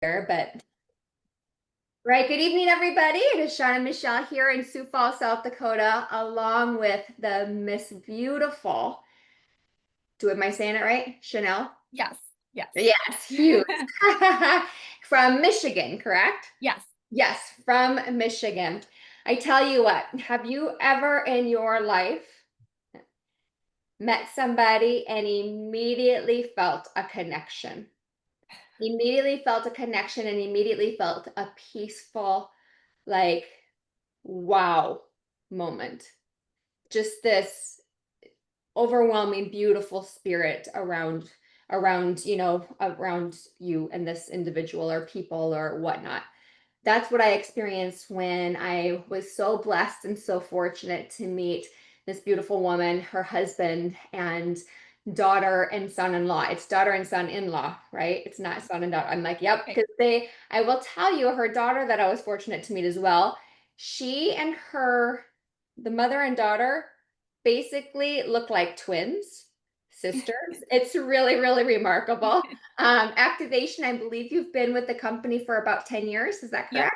But right, good evening, everybody. It is Shawn and Michelle here in Sioux Falls, South Dakota, along with the Miss Beautiful. Am I saying it right? Shanell? Yes. Yes. Yes, you. From Michigan, correct? Yes. Yes, from Michigan. I tell you what, have you ever in your life met somebody and immediately felt a connection? Immediately felt a connection and immediately felt a peaceful, like, wow moment. Just this overwhelming, beautiful spirit around you and this individual or people or whatnot. That's what I experienced when I was so blessed and so fortunate to meet this beautiful woman, her husband, and daughter and son-in-law. It's daughter and son-in-law, right? It's not son and daughter. I'm like, yep, Okay. because I will tell you, her daughter that I was fortunate to meet as well, she and the mother and daughter basically look like twins, sisters. It's really, really remarkable. Activation, I believe you've been with the company for about 10 years. Is that Yep. correct?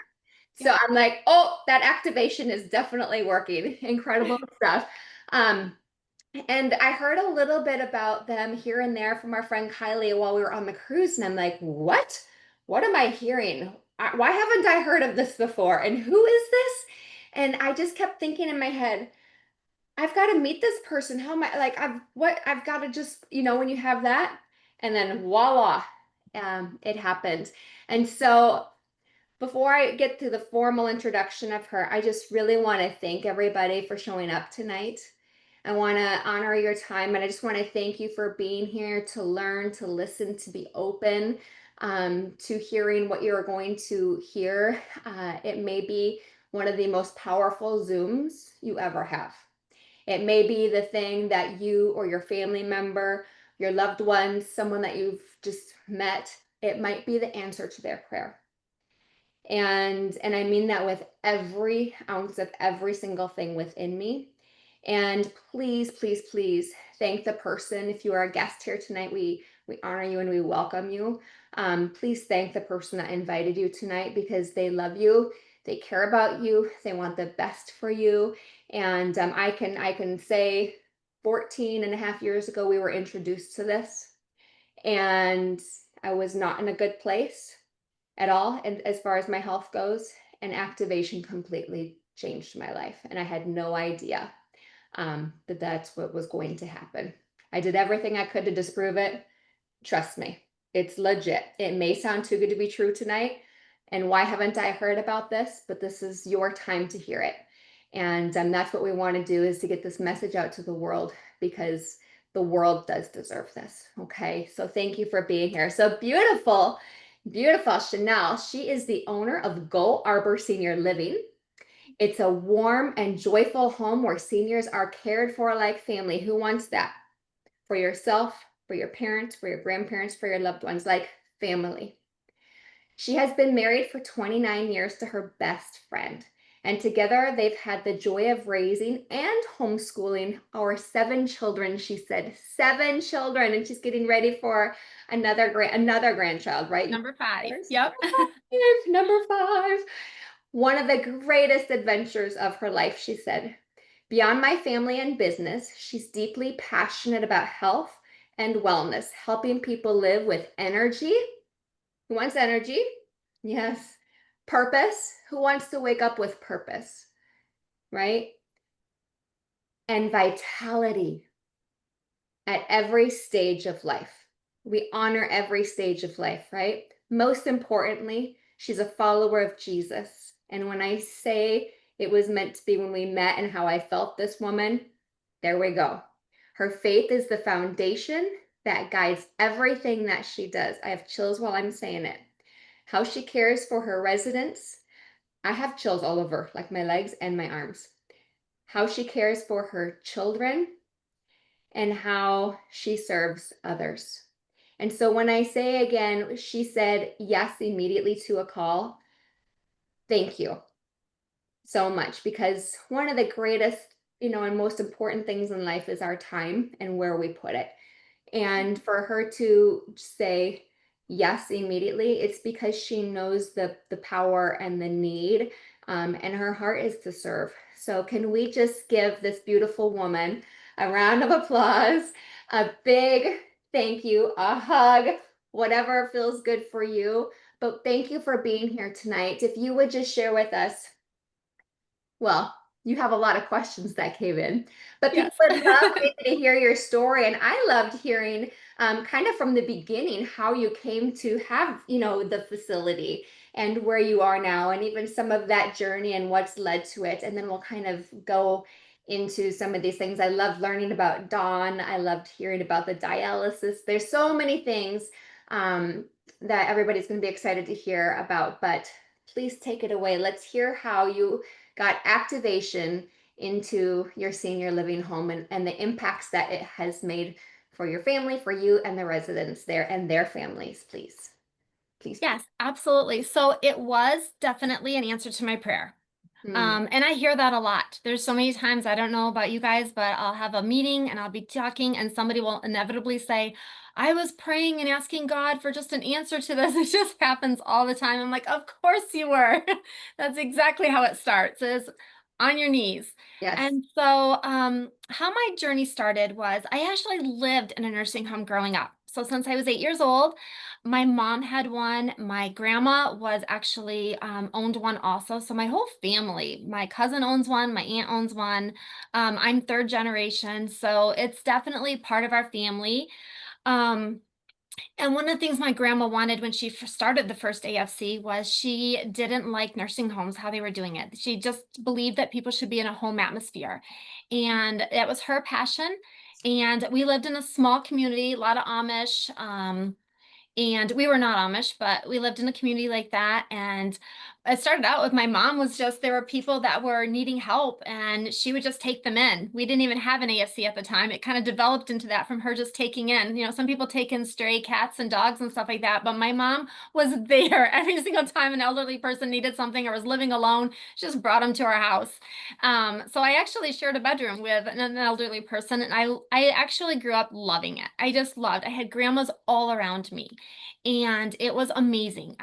So Yep. I'm like, oh, that activation is definitely working. Incredible stuff. Um, and I heard a little bit about them here and there from our friend Kylie while we were on the cruise. And I'm like, what? What am I hearing? Why haven't I heard of this before? And who is this? And I just kept thinking in my head, I've got to meet this person. How am I like I've got to just, when you have that, and then voila, it happened. And so before I get to the formal introduction of her, I just really want to thank everybody for showing up tonight. I want to honor your time, and I just want to thank you for being here to learn, to listen, to be open to hearing what you're going to hear. It may be one of the most powerful Zooms you ever have. It may be the thing that you or your family member, your loved ones, someone that you've just met, it might be the answer to their prayer. And I mean that with every ounce of every single thing within me. And please, please, please thank the person. If you are a guest here tonight, we honor you and we welcome you. Please thank the person that invited you tonight because they love you, they care about you, they want the best for you. And I can say 14 and a half years ago, we were introduced to this, and I was not in a good place at all. And as far as my health goes, and activation completely changed my life. And I had no idea that that's what was going to happen. I did everything I could to disprove it. Trust me, it's legit. It may sound too good to be true tonight. And why haven't I heard about this? But this is your time to hear it. And that's what we want to do, is to get this message out to the world, because the world does deserve this. Okay. So thank you for being here. So beautiful, beautiful Shanell. She is the owner of Go Arbor Senior Living. It's a warm and joyful home where seniors are cared for like family. Who wants that? For yourself, for your parents, for your grandparents, for your loved ones, like family. She has been married for 29 years to her best friend, and together they've had the joy of raising and homeschooling our 7 children. She said 7 children, and she's getting ready for another grandchild, right? Number 5. Yours? Yep. Number 5. One of the greatest adventures of her life, she said. Beyond my family and business, she's deeply passionate about health and wellness, helping people live with energy. Who wants energy? Yes. Purpose. Who wants to wake up with purpose? Right? And vitality at every stage of life. We honor every stage of life, right? Most importantly, she's a follower of Jesus. And when I say it was meant to be when we met and how I felt this woman, there we go. Her faith is the foundation that guides everything that she does. I have chills while I'm saying it. How she cares for her residents. I have chills all over, like my legs and my arms. How she cares for her children, and how she serves others. And so when I say again, she said yes immediately to a call. Thank you so much, because one of the greatest, and most important things in life is our time and where we put it. And for her to say, yes immediately, it's because she knows the power and the need, and her heart is to serve. So can we just give this beautiful woman a round of applause, a big thank you, a hug, whatever feels good for you. But thank you for being here tonight. If you would just share with us, well, you have a lot of questions that came in, but people Yes. would love maybe to hear your story. And I loved hearing kind of from the beginning how you came to have, the facility and where you are now, and even some of that journey and what's led to it. And then we'll kind of go into some of these things. I loved learning about Dawn. I loved hearing about the dialysis. There's so many things um, that everybody's going to be excited to hear about, but please take it away. Let's hear how you got activation into your senior living home, and the impacts that it has made for your family, for you, and the residents there and their families, please. Please, please. Yes, absolutely. So it was definitely an answer to my prayer. Mm, And I hear that a lot. There's so many times, I don't know about you guys, but I'll have a meeting and I'll be talking and somebody will inevitably say, I was praying and asking God for just an answer to this. It just happens all the time. I'm like, of course you were. That's exactly how it starts, is on your knees. yes. And so, how my journey started was I actually lived in a nursing home growing up. So since I was 8 years old, my mom had one. My grandma was actually owned one also. So my whole family, my cousin owns one, my aunt owns one. I'm third generation, so it's definitely part of our family. Um, and one of the things my grandma wanted when she started the first AFC was she didn't like nursing homes, how they were doing it. She just believed that people should be in a home atmosphere. And that was her passion. And we lived in a small community, a lot of Amish. And we were not Amish, but we lived in a community like that. And it started out with my mom was just there were people that were needing help and she would just take them in. We didn't even have an AFC at the time. It kind of developed into that from her just taking in. Some people take in stray cats and dogs and stuff like that, but my mom was there every single time an elderly person needed something or was living alone. She just brought them to our house. So I actually shared a bedroom with an elderly person, and I actually grew up loving it. I just loved. I had grandmas all around me. And it was amazing.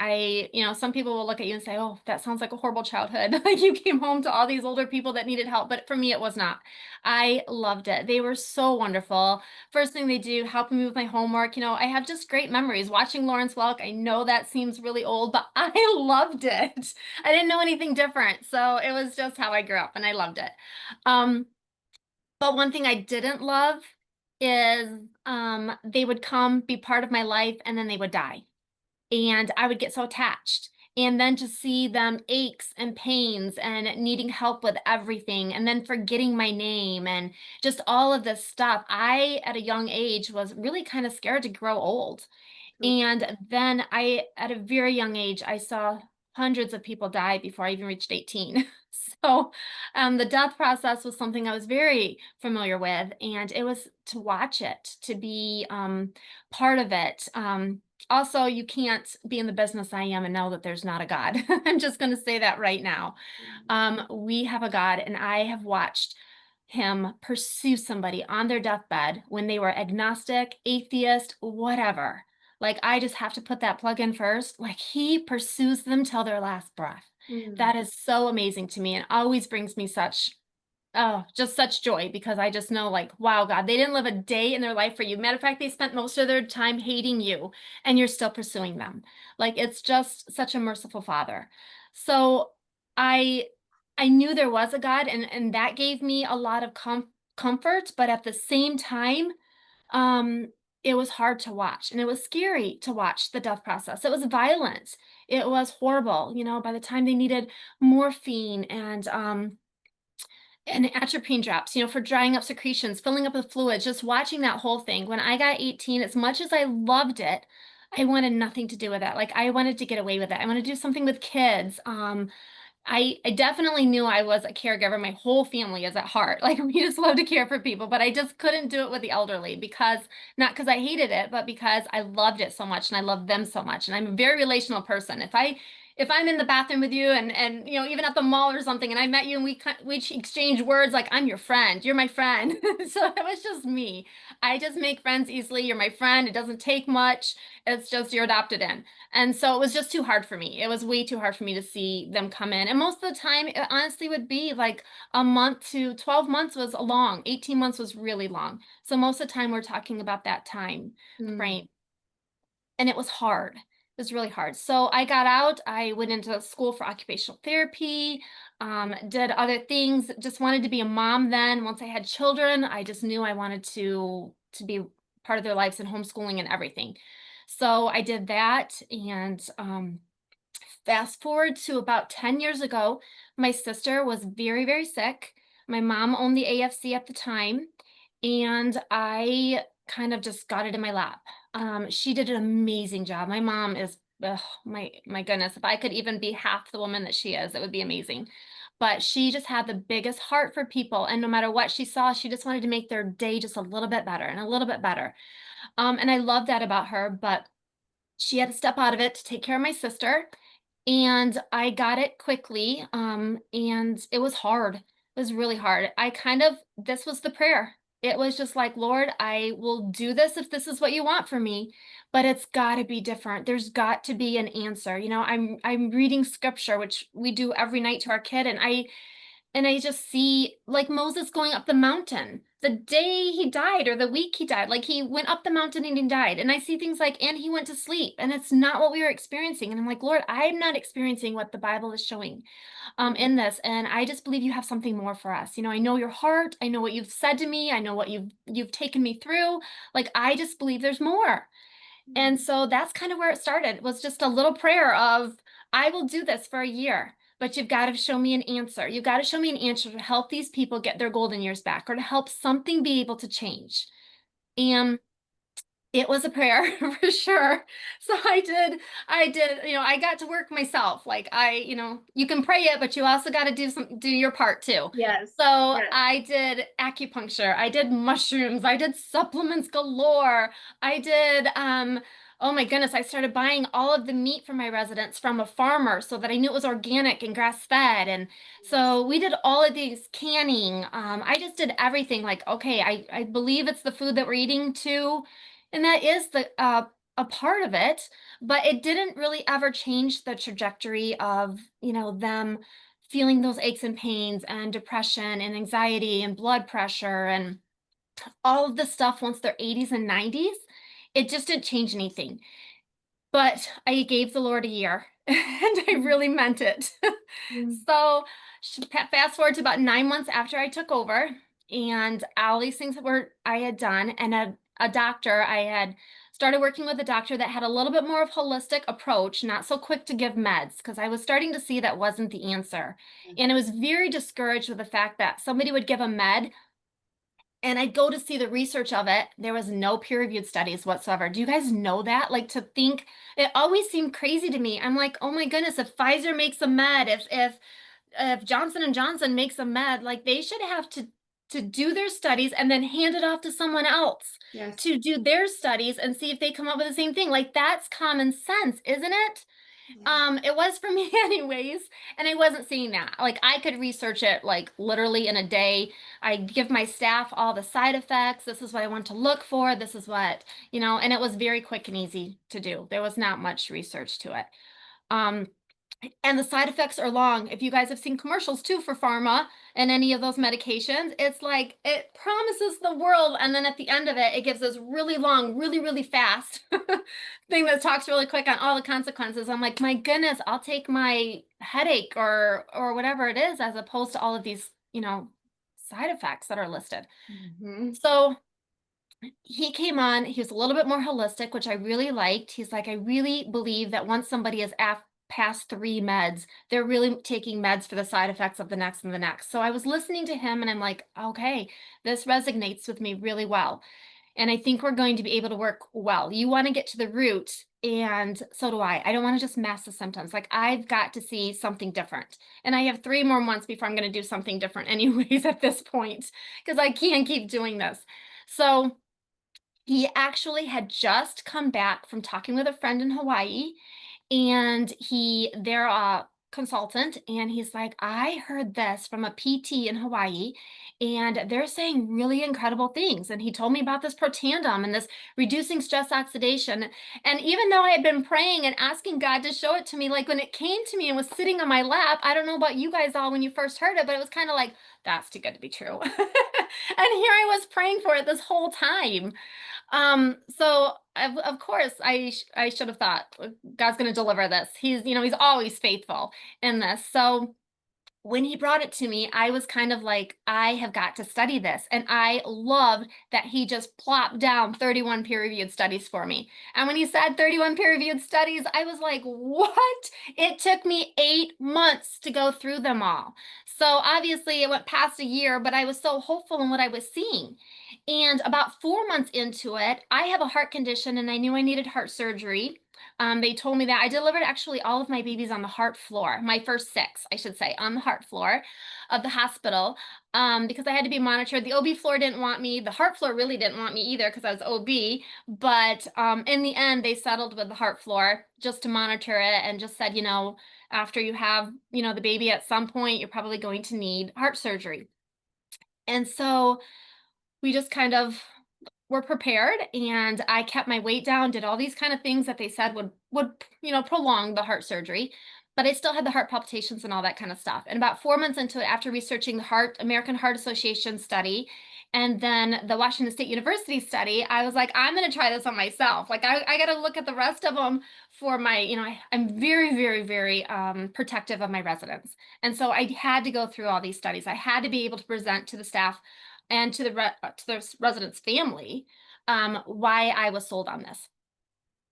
Some people will look at you and say, "Oh, that sounds like a horrible childhood." Like you came home to all these older people that needed help. But for me, it was not. I loved it. They were so wonderful. First thing they do, helping me with my homework. I have just great memories watching Lawrence Welk. I know that seems really old, but I loved it. I didn't know anything different. So it was just how I grew up and I loved it. Um, but one thing I didn't love is they would come be part of my life and then they would die. And I would get so attached. And then to see them aches and pains and needing help with everything and then forgetting my name and just all of this stuff. I, at a young age, was really kind of scared to grow old. And then at a very young age, I saw hundreds of people die before I even reached 18. So the death process was something I was very familiar with, and it was to watch it, to be part of it. Also, you can't be in the business I am and know that there's not a God. I'm just going to say that right now. We have a God, and I have watched him pursue somebody on their deathbed when they were agnostic, atheist, whatever. Like, I just have to put that plug in first. Like, he pursues them till their last breath. Mm, That is so amazing to me and always brings me just such joy because I just know, like, wow, God, they didn't live a day in their life for you. Matter of fact, they spent most of their time hating you and you're still pursuing them. Like, it's just such a merciful Father. So I I knew there was a God, and that gave me a lot of comfort, but at the same time, um, it was hard to watch and it was scary to watch the death process. It was violent. It was horrible. By the time they needed morphine and atropine drops, for drying up secretions, filling up with fluids, just watching that whole thing. When I got 18, as much as I loved it, I wanted nothing to do with it. Like I wanted to get away with it. I want to do something with kids. I definitely knew I was a caregiver. My whole family is at heart. Like we just love to care for people, but I just couldn't do it with the elderly because not because I hated it, but because I loved it so much and I love them so much. And I'm a very relational person. if I'm in the bathroom with you and even at the mall or something and I met you and we exchange words like I'm your friend, you're my friend. So it was just me. I just make friends easily. You're my friend. It doesn't take much. It's just you're adopted in. And so it was just too hard for me. It was way too hard for me to see them come in. And most of the time it honestly would be like a month to 12 months was long. 18 months was really long. So most of the time we're talking about that time Mm. frame, and it was hard. It was really hard. So I got out. I went into school for occupational therapy, did other things. Just wanted to be a mom. Then once I had children, I just knew I wanted to be part of their lives and homeschooling and everything. So I did that, and fast forward to about 10 years ago, my sister was very, very sick. My mom owned the AFC at the time, and I kind of just got it in my lap. She did an amazing job. My mom is, ugh, my goodness, if I could even be half the woman that she is, it would be amazing. But she just had the biggest heart for people, and no matter what she saw, she just wanted to make their day just a little bit better and a little bit better. And I love that about her, but she had to step out of it to take care of my sister, and I got it quickly, and it was hard. It was really hard. This was the prayer. It was just like, Lord, I will do this if this is what you want for me, but it's got to be different. There's got to be an answer. I'm reading scripture, which we do every night to our kid, and I just see like Moses going up the mountain the day he died or the week he died. Like he went up the mountain and he died. And I see things like, and he went to sleep. And it's not what we were experiencing. And I'm like, Lord, I'm not experiencing what the Bible is showing Mm. in this. And I just believe you have something more for us. I know your heart. I know what you've said to me. I know what you've taken me through. Like I just believe there's more. And so that's kind of where it started. It was just a little prayer of, I will do this for a year, but you've got to show me an answer. You've got to show me an answer to help these people get their golden years back or to help something be able to change. And it was a prayer for sure. So I got to work myself. Like you can pray it, but you also got to do your part too. Yes. So Yes. I did acupuncture, I did mushrooms, I did supplements galore. I did oh my goodness, I started buying all of the meat for my residents from a farmer so that I knew it was organic and grass fed. And Yes. so we did all of these canning. I just did everything like, okay, I believe it's the food that we're eating too. And that is a part of it, but it didn't really ever change the trajectory of, them feeling those aches and pains and depression and anxiety and blood pressure and all of the stuff once they're 80s and 90s. It just didn't change anything. But I gave the Lord a year and I Mm. really meant it. Mm. So fast forward to about 9 months after I took over, and all these things that were I had done, and a doctor, I had started working with a doctor that had a little bit more of holistic approach, not so quick to give meds, because I was starting to see that wasn't the answer. And I was very discouraged with the fact that somebody would give a med and I'd go to see the research of it. There was no peer-reviewed studies whatsoever. Do you guys know that? Like to think, it always seemed crazy to me. I'm like, oh my goodness, if Pfizer makes a med, if Johnson and Johnson makes a med, like they should have to do their studies and then hand it off to someone else Yes. to do their studies and see if they come up with the same thing. Like that's common sense, isn't it? Yeah. It was for me anyways, and I wasn't seeing that. Like I could research it like literally in a day. I give my staff all the side effects. This is what I want to look for. This is what, and it was very quick and easy to do. There was not much research to it. Um, and the side effects are long. If you guys have seen commercials too for pharma and any of those medications, it's like it promises the world. And then at the end of it, it gives this really long, really, really fast thing that talks really quick on all the consequences. I'm like, my goodness, I'll take my headache or whatever it is as opposed to all of these, side effects that are listed. Hmm. So he came on, he was a little bit more holistic, which I really liked. He's like, I really believe that once somebody is past 3 meds, they're really taking meds for the side effects of the next and the next. So I was listening to him and I'm like, okay, this resonates with me really well. And I think we're going to be able to work well. You want to get to the root, and so do I. I don't want to just mask the symptoms. Like I've got to see something different. And I have 3 more months before I'm going to do something different anyways at this point, because I can't keep doing this. So he actually had just come back from talking with a friend in Hawaii, and they're a consultant, and he's like, I heard this from a PT in Hawaii, and they're saying really incredible things. And he told me about this protandum and this reducing stress oxidation. And even though I had been praying and asking God to show it to me, like when it came to me and was sitting on my lap, I don't know about you guys all when you first heard it, but it was kind of like, that's too good to be true. And here I was praying for it this whole time. So of course I should have thought, God's going to deliver this. He's always faithful in this. So when he brought it to me, I was kind of like, I have got to study this. And I loved that he just plopped down 31 peer-reviewed studies for me. And when he said 31 peer-reviewed studies, I was like, what? It took me 8 months to go through them all. So obviously it went past a year, but I was so hopeful in what I was seeing. And about 4 months into it, I have a heart condition and I knew I needed heart surgery. They told me that I delivered actually all of my babies on the heart floor, my first six, I should say, on the heart floor of the hospital, because I had to be monitored. The OB floor didn't want me. The heart floor really didn't want me either because I was OB. But in the end, they settled with the heart floor just to monitor it and just said, after you have, the baby at some point, you're probably going to need heart surgery. And so we just kind of were prepared, and I kept my weight down, did all these kind of things that they said would prolong the heart surgery, but I still had the heart palpitations and all that kind of stuff. And about 4 months into it, after researching the American Heart Association study and then the Washington State University study, I was like, I'm going to try this on myself. Like I got to look at the rest of them for my, I'm very, very, very protective of my residents. And so I had to go through all these studies. I had to be able to present to the staff and to the resident's family why I was sold on this.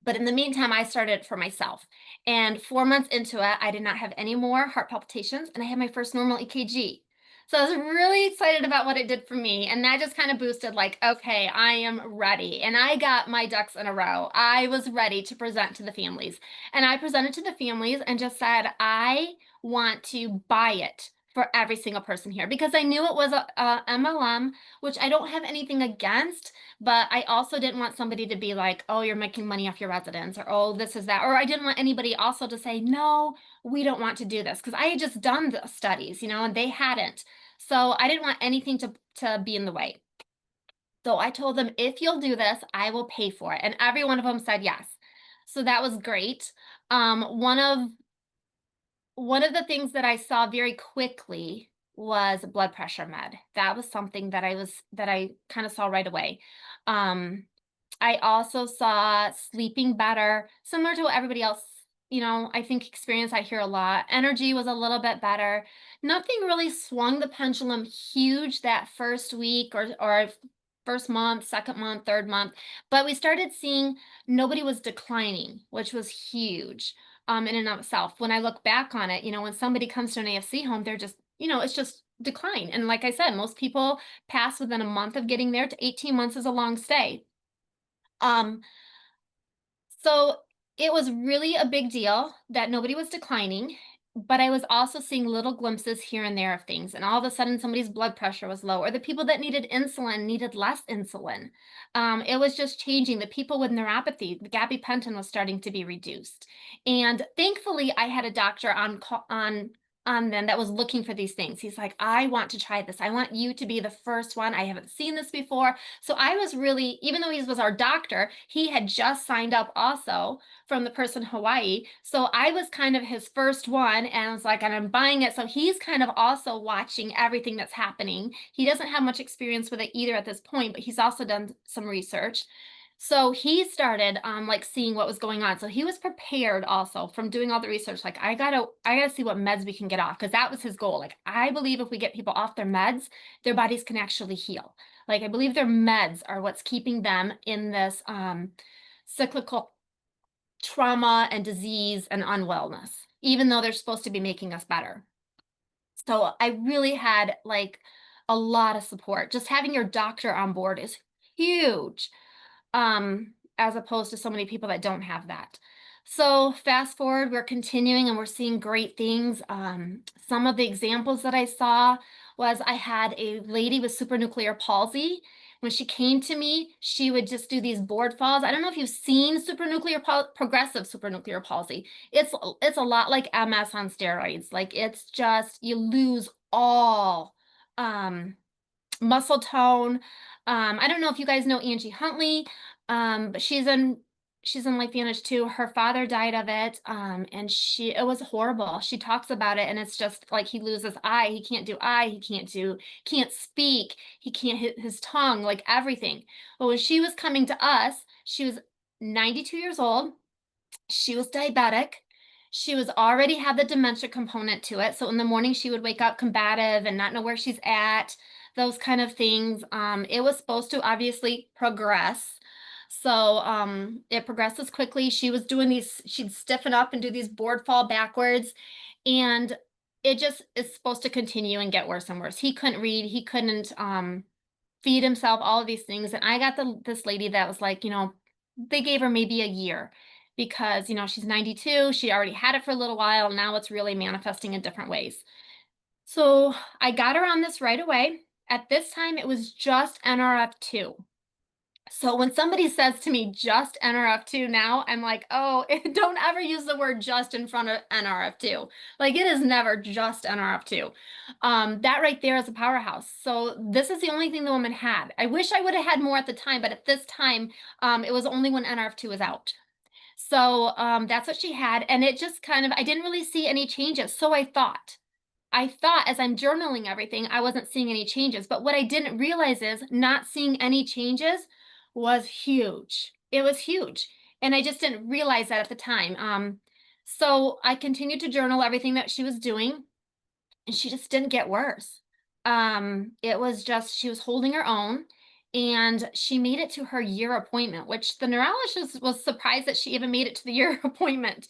But in the meantime, I started it for myself. And 4 months into it, I did not have any more heart palpitations, and I had my first normal EKG. So I was really excited about what it did for me. And that just kind of boosted, like, okay, I am ready. And I got my ducks in a row. I was ready to present to the families. And I presented to the families and just said, I want to buy it for every single person here because I knew it was a MLM, which I don't have anything against, but I also didn't want somebody to be like, oh, you're making money off your residents, or oh, this is that. Or I didn't want anybody also to say, no, we don't want to do this. Because I had just done the studies, and they hadn't. So I didn't want anything to be in the way. So I told them, if you'll do this, I will pay for it. And every one of them said yes. So that was great. One of the things that I saw very quickly was blood pressure med. That was something that I kind of saw right away. I also saw sleeping better, similar to what everybody else, I think experience I hear a lot. Energy was a little bit better. Nothing really swung the pendulum huge that first week or first month, second month, third month, but we started seeing nobody was declining, which was huge in and of itself. When I look back on it, when somebody comes to an AFC home, they're just, it's just decline. And like I said, most people pass within a month of getting there to 18 months is a long stay. Um, so it was really a big deal that nobody was declining, but I was also seeing little glimpses here and there of things. And all of a sudden, somebody's blood pressure was low, or the people that needed insulin needed less insulin. It was just changing. The people with neuropathy, the gabapentin was starting to be reduced. And thankfully, I had a doctor on then that was looking for these things. He's like, I want to try this. I want you to be the first one. I haven't seen this before. So I was really, even though he was our doctor, he had just signed up also from the person in Hawaii. So I was kind of his first one, and I was like, and I'm buying it. So he's kind of also watching everything that's happening. He doesn't have much experience with it either at this point, but he's also done some research. So he started like seeing what was going on. So he was prepared also from doing all the research. Like I gotta see what meds we can get off because that was his goal. Like I believe if we get people off their meds, their bodies can actually heal. Like I believe their meds are what's keeping them in this cyclical trauma and disease and unwellness, even though they're supposed to be making us better. So I really had like a lot of support. Just having your doctor on board is huge, as opposed to so many people that don't have that. So fast forward, we're continuing and we're seeing great things. Some of the examples that I saw was I had a lady with supranuclear palsy. When she came to me, she would just do these board falls. I don't know if you've seen progressive supranuclear palsy. It's a lot like MS on steroids. Like it's just you lose all um muscle tone. I don't know if you guys know Angie Huntley, but she's in Life Vantage too. Her father died of it, and it was horrible. She talks about it, and it's just like he loses eye. He can't do eye. Can't speak. He can't hit his tongue, like everything. But when she was coming to us, she was 92 years old. She was diabetic. She was already had the dementia component to it. So in the morning she would wake up combative and not know where she's at, those kind of things. It was supposed to obviously progress. So it progresses quickly. She was doing these, she'd stiffen up and do these board fall backwards. And it just is supposed to continue and get worse and worse. He couldn't read, he couldn't feed himself, all of these things. And I got this lady that was like, they gave her maybe a year because, she's 92. She already had it for a little while. Now it's really manifesting in different ways. So I got her on this right away. At this time, it was just NRF2. So when somebody says to me just NRF2 now, I'm like, oh, don't ever use the word just in front of NRF2. Like it is never just NRF2. That right there is a powerhouse. So this is the only thing the woman had. I wish I would have had more at the time, but at this time, it was only when NRF2 was out. So that's what she had. And it just kind of, I didn't really see any changes. So I thought as I'm journaling everything, I wasn't seeing any changes. But what I didn't realize is not seeing any changes was huge. It was huge. And I just didn't realize that at the time. So I continued to journal everything that she was doing, and she just didn't get worse. It was just she was holding her own, and she made it to her year appointment, which the neurologist was surprised that she even made it to the year appointment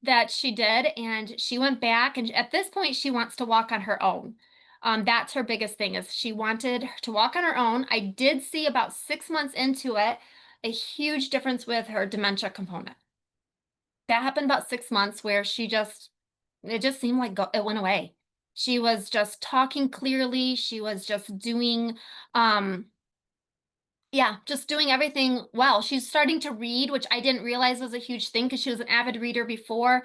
that she did. And she went back, and at this point, she wants to walk on her own. That's her biggest thing is she wanted to walk on her own. I did see about 6 months into it a huge difference with her dementia component. That happened about 6 months where it just seemed like it went away. She was just talking clearly. She was just doing, um, yeah, just doing everything well. She's starting to read, which I didn't realize was a huge thing because she was an avid reader before.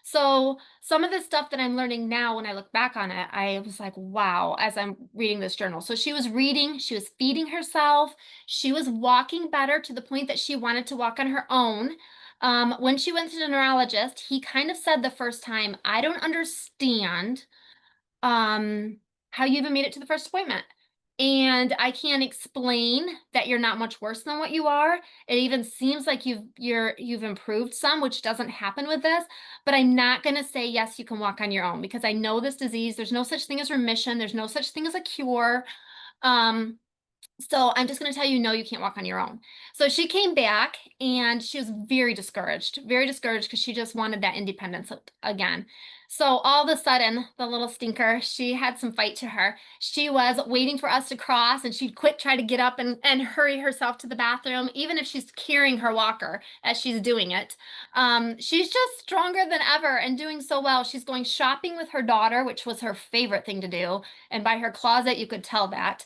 So some of the stuff that I'm learning now, when I look back on it, I was like, wow, as I'm reading this journal. So she was reading, she was feeding herself, she was walking better to the point that she wanted to walk on her own. When she went to the neurologist, he kind of said the first time, I don't understand um, how you even made it to the first appointment. And I can't explain that you're not much worse than what you are. It even seems like you've improved some, which doesn't happen with this. But I'm not going to say yes, you can walk on your own because I know this disease. There's no such thing as remission. There's no such thing as a cure. Um, so I'm just going to tell you, no, you can't walk on your own. So she came back and she was very discouraged because she just wanted that independence again. So all of a sudden, the little stinker, she had some fight to her. She was waiting for us to cross and she'd quit, try to get up and hurry herself to the bathroom, even if she's carrying her walker as she's doing it. She's just stronger than ever and doing so well. She's going shopping with her daughter, which was her favorite thing to do. And by her closet, you could tell that.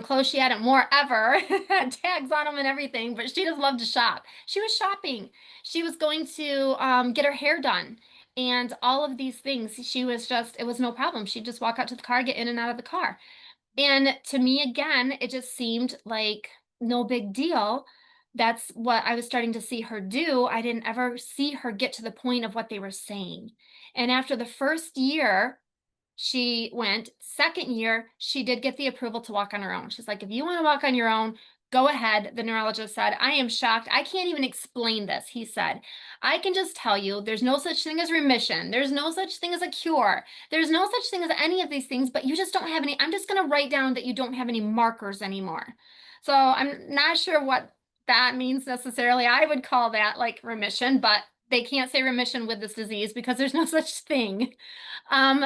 Clothes she hadn't wore ever, had tags on them and everything, but she just loved to shop. She was shopping. She was going to get her hair done and all of these things. It was no problem. She'd just walk out to the car, get in and out of the car. And to me, again, it just seemed like no big deal. That's what I was starting to see her do. I didn't ever see her get to the point of what they were saying. And after the first year, she went. Second year, she did get the approval to walk on her own. She's like, if you want to walk on your own, go ahead. The neurologist said, I am shocked. I can't even explain this. He said, I can just tell you there's no such thing as remission. There's no such thing as a cure. There's no such thing as any of these things, but you just don't have any. I'm just going to write down that you don't have any markers anymore. So I'm not sure what that means necessarily. I would call that like remission, but they can't say remission with this disease because there's no such thing.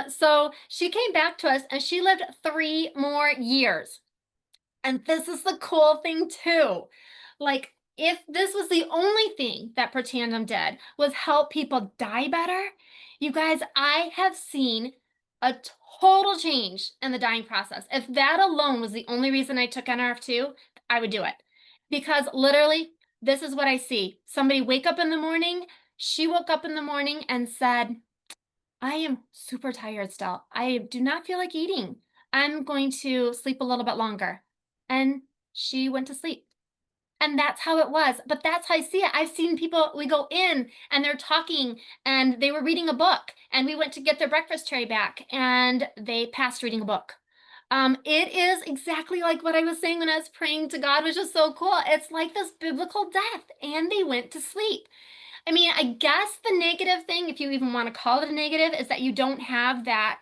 So she came back to us and she lived 3 more years. And this is the cool thing too. Like, if this was the only thing that Protandim did was help people die better, you guys, I have seen a total change in the dying process. If that alone was the only reason I took NRF2, I would do it. Because literally, this is what I see. Somebody wake up in the morning. She woke up in the morning and said, I am super tired still. I do not feel like eating. I'm going to sleep a little bit longer. And she went to sleep. And that's how it was. But that's how I see it. I've seen people, we go in and they're talking and they were reading a book and we went to get their breakfast tray back and they passed reading a book. It is exactly like what I was saying when I was praying to God, which is so cool. It's like this biblical death and they went to sleep. I mean, I guess the negative thing, if you even want to call it a negative, is that you don't have that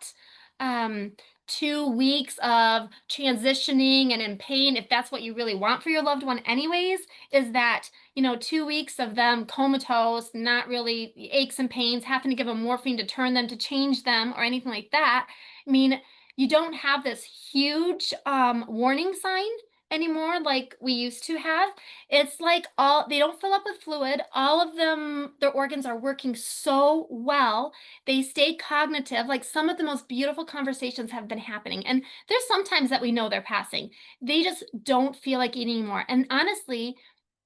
um, 2 weeks of transitioning and in pain, if that's what you really want for your loved one, anyways, is that, 2 weeks of them comatose, not really aches and pains, having to give them morphine to turn them to change them or anything like that. I mean, you don't have this huge warning sign anymore like we used to have. It's like all they don't fill up with fluid. All of them, their organs are working so well. They stay cognitive. Like some of the most beautiful conversations have been happening. And there's sometimes that we know they're passing. They just don't feel like eating anymore. And honestly,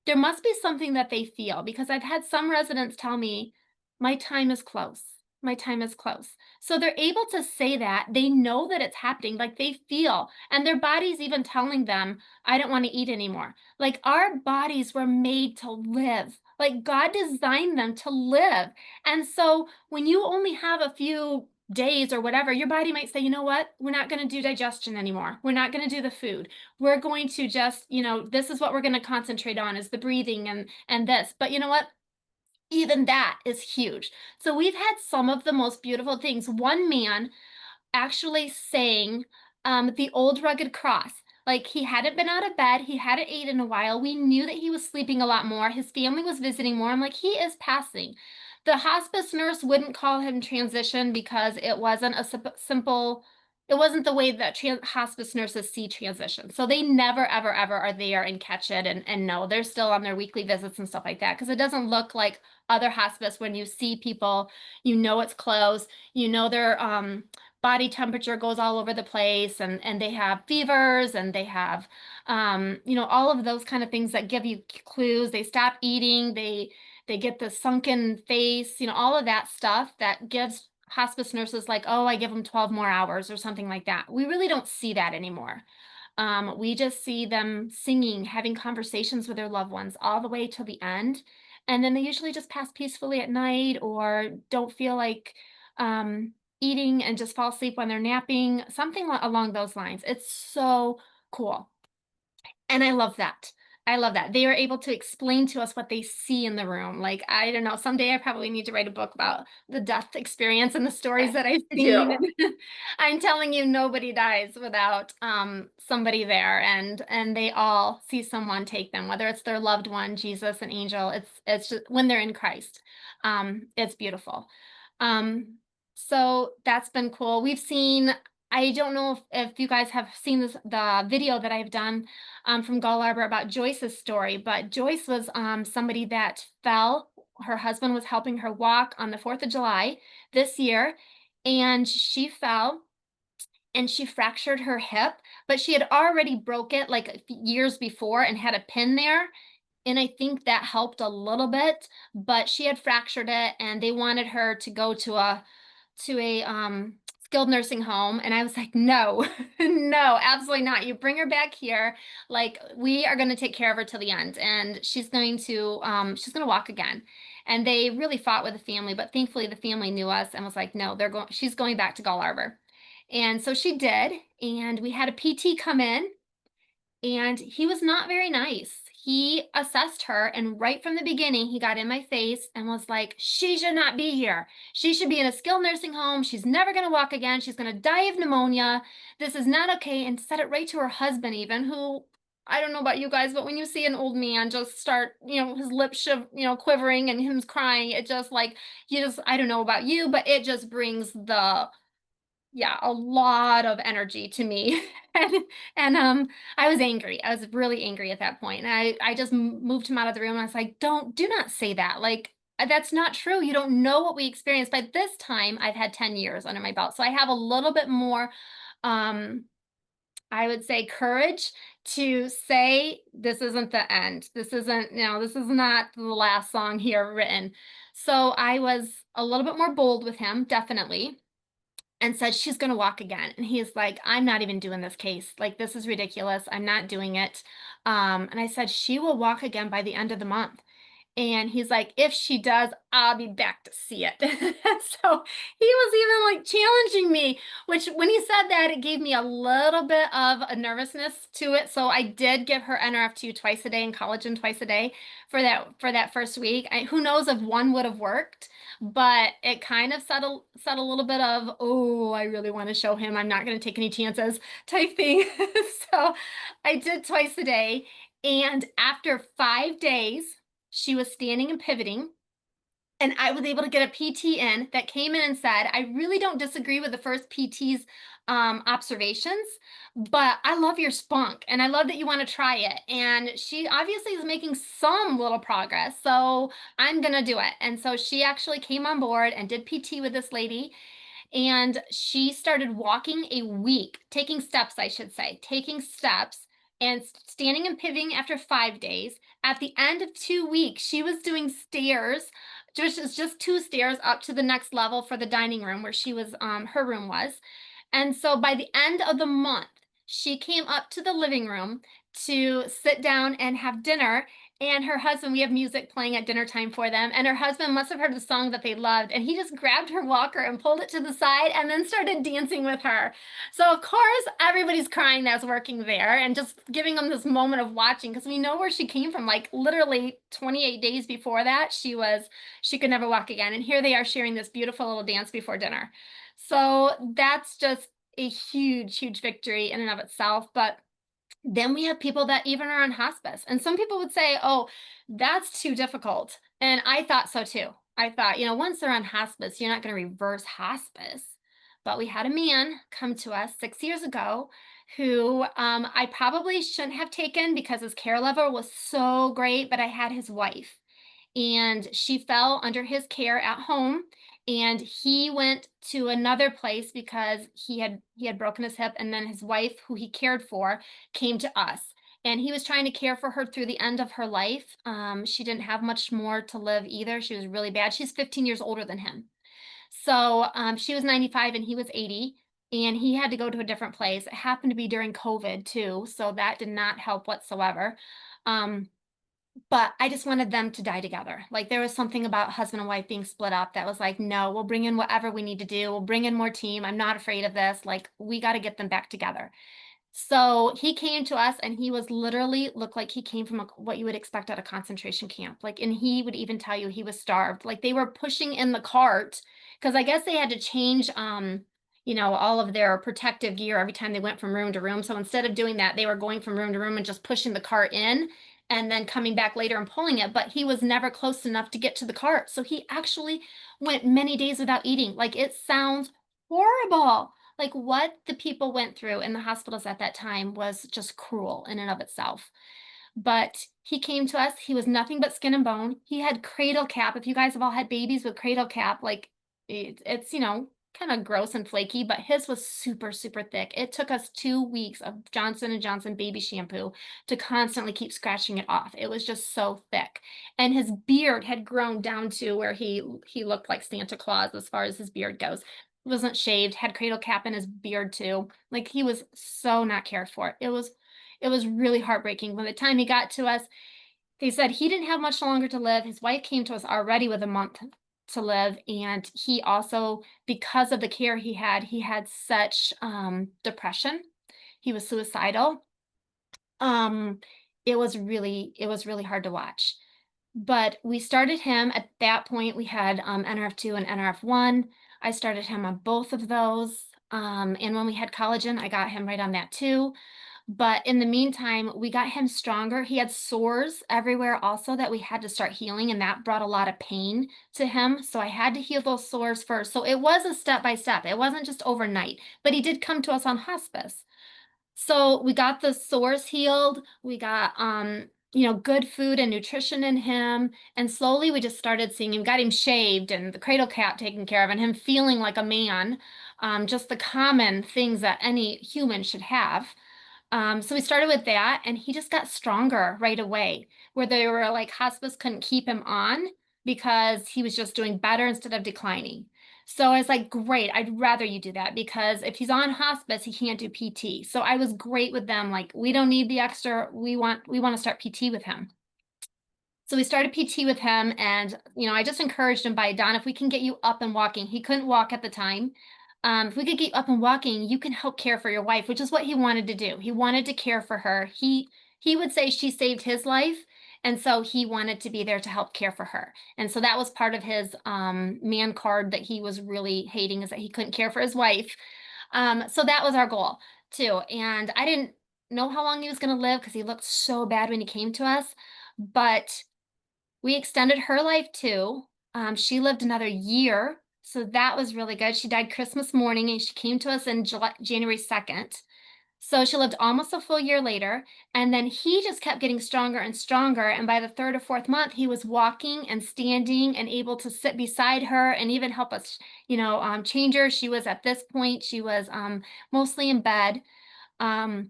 there must be something that they feel because I've had some residents tell me, my time is close. My time is close. So they're able to say that. They know that it's happening. Like they feel, and their body's even telling them, I don't want to eat anymore. Like our bodies were made to live. Like God designed them to live. And so when you only have a few days or whatever, your body might say, you know what? We're not going to do digestion anymore. We're not going to do the food. We're going to just, this is what we're going to concentrate on is the breathing and this. But you know what? Even that is huge. So we've had some of the most beautiful things. One man actually sang the old rugged cross. Like he hadn't been out of bed, he hadn't ate in a while. We knew that he was sleeping a lot more. His family was visiting more. I'm like, he is passing. The hospice nurse wouldn't call him transition because it wasn't a simple, it wasn't the way that hospice nurses see transition. So they never, ever, ever are there and catch it and no, they're still on their weekly visits and stuff like that because it doesn't look like other hospice when you see people, it's close, their body temperature goes all over the place and they have fevers and they have all of those kind of things that give you clues. They stop eating, they get the sunken face, all of that stuff that gives hospice nurses like, oh, I give them 12 more hours or something like that. We really don't see that anymore. We just see them singing, having conversations with their loved ones all the way till the end. And then they usually just pass peacefully at night or don't feel like eating and just fall asleep when they're napping, something along those lines. It's so cool. And I love that. I love that. They are able to explain to us what they see in the room. Like, I don't know, someday I probably need to write a book about the death experience and the stories that I've I seen. do. And I'm telling you, nobody dies without somebody there and they all see someone take them, whether it's their loved one, Jesus, an angel. It's just when they're in Christ. It's beautiful. Um, so that's been cool. We've seen, I don't know if you guys have seen the video that I've done from Gull Arbor about Joyce's story, but Joyce was somebody that fell. Her husband was helping her walk on the 4th of July this year, and she fell and she fractured her hip, but she had already broke it like years before and had a pin there. And I think that helped a little bit, but she had fractured it and they wanted her to go to a skilled nursing home and I was like, no, no, absolutely not. You bring her back here, like we are going to take care of her till the end and she's going to walk again. And they really fought with the family, but thankfully the family knew us and was like, no, she's going back to Gull Arbor. And so she did, and we had a PT come in and he was not very nice. He assessed her, and right from the beginning, he got in my face and was like, she should not be here. She should be in a skilled nursing home. She's never going to walk again. She's going to die of pneumonia. This is not okay. And said it right to her husband, even, who I don't know about you guys, but when you see an old man just start, his lips quivering and him crying, it just like, I don't know about you, but it just brings a lot of energy to me. And I was angry. I was really angry at that point. And I just moved him out of the room and I was like, do not say that. Like that's not true. You don't know what we experienced. By this time, I've had 10 years under my belt. So I have a little bit more um I would say courage to say this isn't the end. This isn't, this is not the last song here written. So I was a little bit more bold with him, definitely, and said she's going to walk again. And he's like, I'm not even doing this case. Like, this is ridiculous. I'm not doing it. And I said, she will walk again by the end of the month. And he's like, if she does, I'll be back to see it. So he was even like challenging me, which when he said that, it gave me a little bit of a nervousness to it. So I did give her NRF2 twice a day and collagen twice a day for that first week. Who knows if one would have worked, but it kind of set a little bit of, oh, I really want to show him I'm not going to take any chances type thing. So I did twice a day. And after 5 days, she was standing and pivoting, and I was able to get a PT in that came in and said, I really don't disagree with the first PT's observations, but I love your spunk and I love that you want to try it. And she obviously is making some little progress. So I'm going to do it. And so she actually came on board and did PT with this lady, and she started walking a week, taking steps, I should say, taking steps and standing and pivoting after 5 days. At the end of 2 weeks, she was doing stairs, just two stairs up to the next level for the dining room where her room was. And so by the end of the month, she came up to the living room to sit down and have dinner. And her husband, we have music playing at dinner time for them. And her husband must have heard the song that they loved. And he just grabbed her walker and pulled it to the side and then started dancing with her. So, of course, everybody's crying that's working there and just giving them this moment of watching, because we know where she came from. Like literally 28 days before that, she could never walk again. And here they are sharing this beautiful little dance before dinner. So that's just a huge, huge victory in and of itself. But then we have people that even are on hospice. And some people would say, oh, that's too difficult. And I thought so too. I thought, once they're on hospice, you're not going to reverse hospice. But we had a man come to us 6 years ago who I probably shouldn't have taken because his care level was so great, but I had his wife and she fell under his care at home, and he went to another place because he had broken his hip, and then his wife who he cared for came to us, and he was trying to care for her through the end of her life. She didn't have much more to live either. She was really bad. She's 15 years older than him. So she was 95 and he was 80, and he had to go to a different place. It happened to be during COVID too, so that did not help whatsoever. um, but I just wanted them to die together. Like there was something about husband and wife being split up that was like, no, we'll bring in whatever we need to do. We'll bring in more team. I'm not afraid of this. Like we got to get them back together. So he came to us and he was literally looked like he came from what you would expect at a concentration camp. Like, and he would even tell you he was starved. Like they were pushing in the cart because I guess they had to change, all of their protective gear every time they went from room to room. So instead of doing that, they were going from room to room and just pushing the cart in and then coming back later and pulling it. But he was never close enough to get to the cart. So he actually went many days without eating. Like it sounds horrible. Like what the people went through in the hospitals at that time was just cruel in and of itself. But he came to us. He was nothing but skin and bone. He had cradle cap. If you guys have all had babies with cradle cap, like it's kind of gross and flaky, but his was super, super thick. It took us 2 weeks of Johnson and Johnson baby shampoo to constantly keep scratching it off. It was just so thick. And his beard had grown down to where he looked like Santa Claus as far as his beard goes. Wasn't shaved, had cradle cap in his beard too. Like he was so not cared for. It was really heartbreaking. By the time he got to us, they said he didn't have much longer to live. His wife came to us already with a month to live. And he also, because of the care he had such depression. He was suicidal. Um, it was really hard to watch. But we started him at that point. We had NRF2 and NRF1. I started him on both of those. And when we had collagen, I got him right on that too. But in the meantime, we got him stronger. He had sores everywhere also that we had to start healing, and that brought a lot of pain to him. So I had to heal those sores first. So it was a step by step. It wasn't just overnight, but he did come to us on hospice. So we got the sores healed. We got good food and nutrition in him. And slowly we just started seeing him, got him shaved and the cradle cap taken care of and him feeling like a man. Just the common things that any human should have. So we started with that, and he just got stronger right away, where they were like, hospice couldn't keep him on because he was just doing better instead of declining. So I was like, great, I'd rather you do that because if he's on hospice, he can't do PT. So I was great with them. Like, we don't need the extra. We want to start PT with him. So we started PT with him, and I just encouraged him by Don, if we can get you up and walking. He couldn't walk at the time. If we could get you up and walking, you can help care for your wife, which is what he wanted to do. He wanted to care for her. He would say she saved his life, and so he wanted to be there to help care for her. And so that was part of his man card that he was really hating, is that he couldn't care for his wife. So that was our goal too. And I didn't know how long he was going to live because he looked so bad when he came to us, but we extended her life too. She lived another year, so that was really good. She died Christmas morning and she came to us in January 2nd. So she lived almost a full year later. And then he just kept getting stronger and stronger. And by the third or fourth month, he was walking and standing and able to sit beside her and even help us, change her. She was at this point, she was mostly in bed. Um,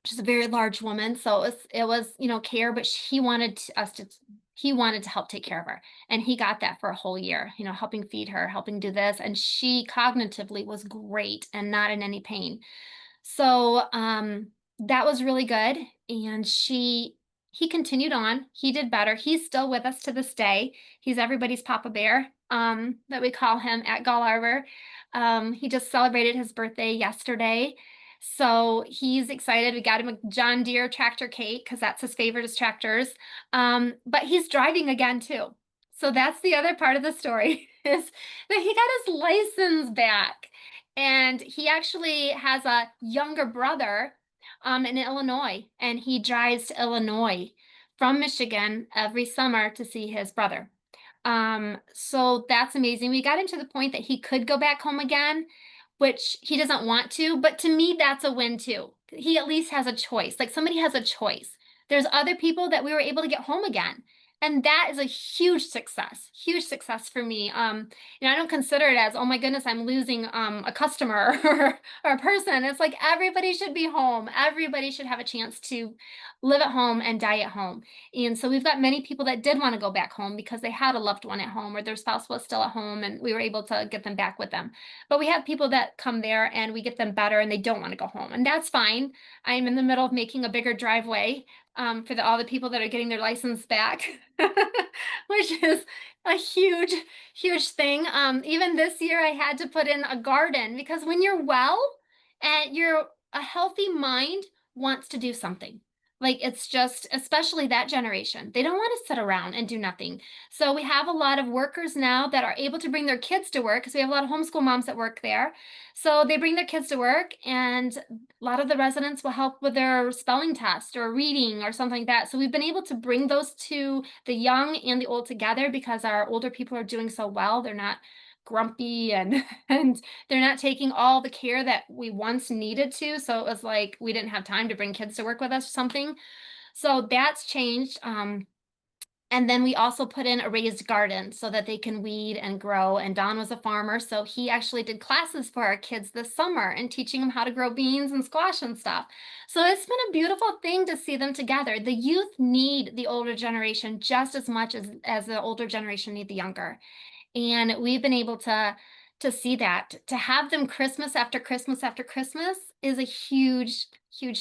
she's a very large woman, so it was care, but he wanted to help take care of her, and he got that for a whole year, helping feed her, helping do this, and she cognitively was great and not in any pain. So that was really good. And he continued on. He did better. He's still with us to this day. He's everybody's Papa Bear, that we call him at Gall Arbor. He just celebrated his birthday yesterday. So he's excited. We got him a John Deere tractor cake because that's his favorite is tractors. But he's driving again too. So that's the other part of the story is that he got his license back. And he actually has a younger brother in Illinois, and he drives to Illinois from Michigan every summer to see his brother. So that's amazing. We got him to the point that he could go back home again, which he doesn't want to, but to me, that's a win too. He at least has a choice. Like somebody has a choice. There's other people that we were able to get home again. And that is a huge success for me. I don't consider it as, oh my goodness, I'm losing a customer or a person. It's like everybody should be home. Everybody should have a chance to live at home and die at home. And so we've got many people that did want to go back home because they had a loved one at home or their spouse was still at home and we were able to get them back with them. But we have people that come there and we get them better and they don't want to go home. And that's fine. I'm in the middle of making a bigger driveway for all the people that are getting their license back, which is a huge thing. Even this year, I had to put in a garden because when you're well and you're a healthy mind wants to do something. Like it's just, especially that generation, they don't want to sit around and do nothing. So we have a lot of workers now that are able to bring their kids to work because we have a lot of homeschool moms that work there. So they bring their kids to work, and a lot of the residents will help with their spelling test or reading or something like that. So we've been able to bring those to the young and the old together because our older people are doing so well. They're not grumpy and and they're not taking all the care that we once needed to. So it was like we didn't have time to bring kids to work with us or something. So that's changed. And then we also put in a raised garden so that they can weed and grow. And Don was a farmer, so he actually did classes for our kids this summer and teaching them how to grow beans and squash and stuff. So it's been a beautiful thing to see them together. The youth need the older generation just as much as the older generation need the younger. And we've been able to see that. To have them Christmas after Christmas after Christmas is a huge